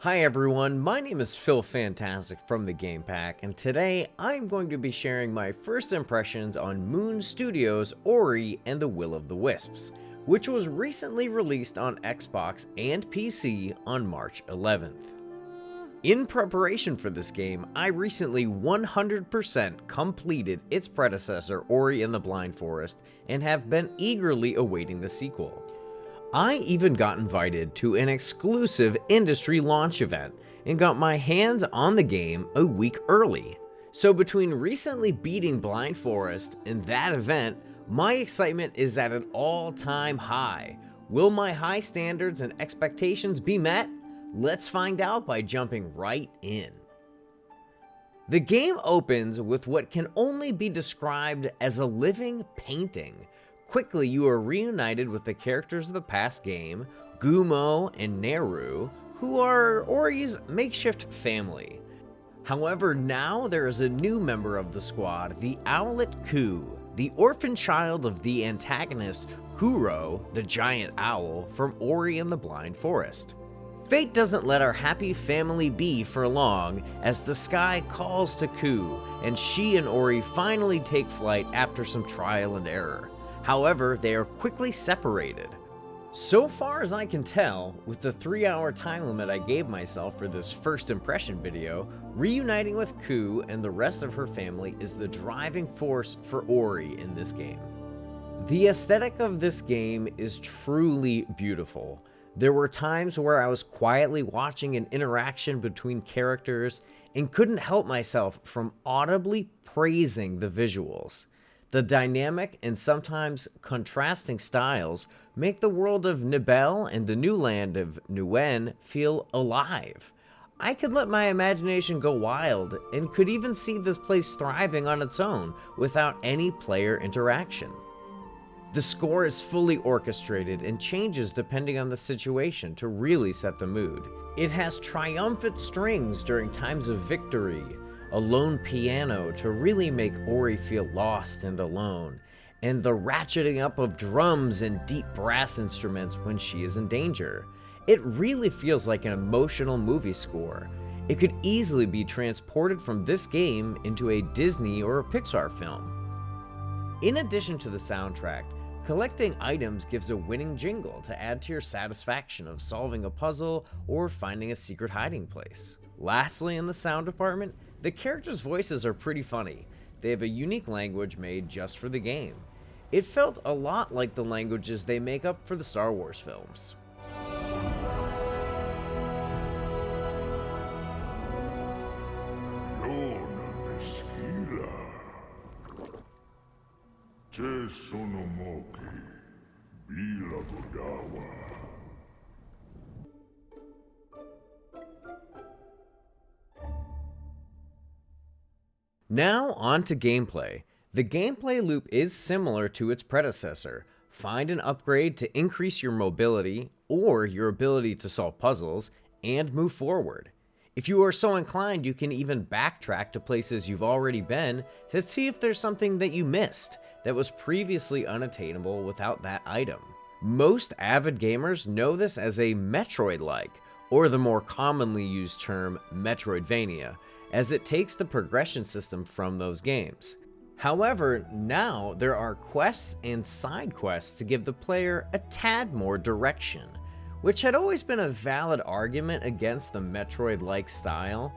Hi everyone, my name is Phantastic from the Gamepass, and today I'm going to be sharing my first impressions on Moon Studios' Ori and the Will of the Wisps, which was recently released on Xbox and PC on March 11th. In preparation for this game, I recently 100% completed its predecessor, Ori and the Blind Forest, and have been eagerly awaiting the sequel. I even got invited to an exclusive industry launch event and got my hands on the game a week early. So between recently beating Blind Forest and that event, my excitement is at an all-time high. Will my high standards and expectations be met? Let's find out by jumping right in. The game opens with what can only be described as a living painting. Quickly, you are reunited with the characters of the past game, Gumo and Neru, who are Ori's makeshift family. However, now there is a new member of the squad, the owlet Ku, the orphan child of the antagonist Kuro, the giant owl, from Ori and the Blind Forest. Fate doesn't let our happy family be for long, as the sky calls to Ku, and she and Ori finally take flight after some trial and error. However, they are quickly separated. So far as I can tell, with the 3-hour time limit I gave myself for this first impression video, reuniting with Ku and the rest of her family is the driving force for Ori in this game. The aesthetic of this game is truly beautiful. There were times where I was quietly watching an interaction between characters and couldn't help myself from audibly praising the visuals. The dynamic and sometimes contrasting styles make the world of Nibel and the new land of Nguyen feel alive. I could let my imagination go wild and could even see this place thriving on its own without any player interaction. The score is fully orchestrated and changes depending on the situation to really set the mood. It has triumphant strings during times of victory, a lone piano to really make Ori feel lost and alone, and the ratcheting up of drums and deep brass instruments when she is in danger. It really feels like an emotional movie score. It could easily be transported from this game into a Disney or a Pixar film. In addition to the soundtrack, collecting items gives a winning jingle to add to your satisfaction of solving a puzzle or finding a secret hiding place. Lastly, in the sound department, the characters' voices are pretty funny. They have a unique language made just for the game. It felt a lot like the languages they make up for the Star Wars films. Now on to gameplay. The gameplay loop is similar to its predecessor. Find an upgrade to increase your mobility or your ability to solve puzzles and move forward. If you are so inclined, you can even backtrack to places you've already been to see if there's something that you missed that was previously unattainable without that item. Most avid gamers know this as a Metroid-like, or the more commonly used term Metroidvania, as it takes the progression system from those games. However, now there are quests and side quests to give the player a tad more direction, which had always been a valid argument against the Metroid-like style,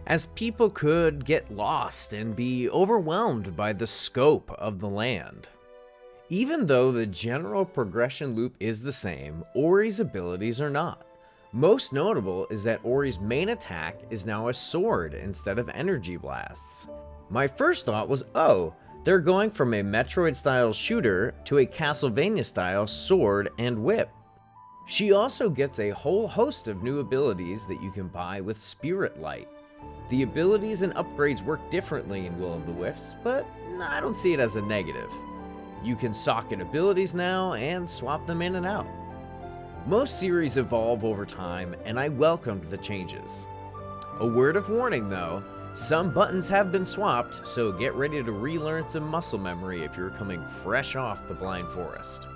as people could get lost and be overwhelmed by the scope of the land. Even though the general progression loop is the same, Ori's abilities are not. Most notable is that Ori's main attack is now a sword instead of energy blasts. My first thought was, oh, they're going from a Metroid-style shooter to a Castlevania-style sword and whip. She also gets a whole host of new abilities that you can buy with Spirit Light. The abilities and upgrades work differently in Will of the Wisps, but I don't see it as a negative. You can socket abilities now and swap them in and out. Most series evolve over time, and I welcomed the changes. A word of warning though, some buttons have been swapped, so get ready to relearn some muscle memory if you're coming fresh off the Blind Forest.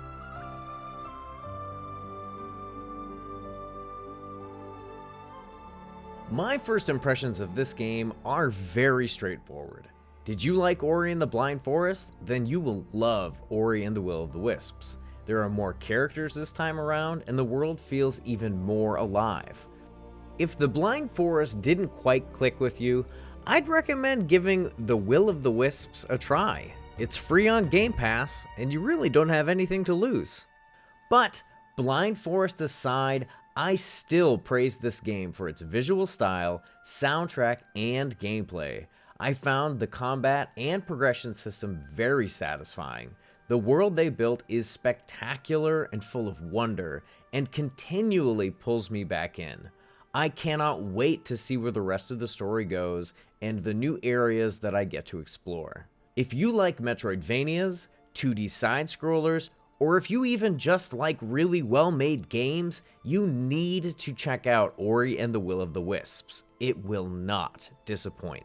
My first impressions of this game are very straightforward. Did you like Ori and the Blind Forest? Then you will love Ori and the Will of the Wisps. There are more characters this time around, and the world feels even more alive. If the Blind Forest didn't quite click with you, I'd recommend giving the Will of the Wisps a try. It's free on Gamepass, and you really don't have anything to lose. But Blind Forest aside, I still praise this game for its visual style, soundtrack, and gameplay. I found the combat and progression system very satisfying. The world they built is spectacular and full of wonder, and continually pulls me back in. I cannot wait to see where the rest of the story goes and the new areas that I get to explore. If you like Metroidvanias, 2D side-scrollers, or if you even just like really well-made games, you need to check out Ori and the Will of the Wisps. It will not disappoint.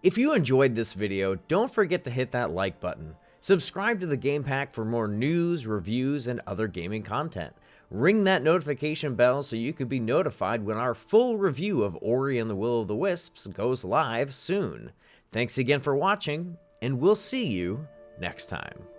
If you enjoyed this video, don't forget to hit that like button. Subscribe to the Game Pack for more news, reviews, and other gaming content. Ring that notification bell so you can be notified when our full review of Ori and the Will of the Wisps goes live soon. Thanks again for watching, and we'll see you next time.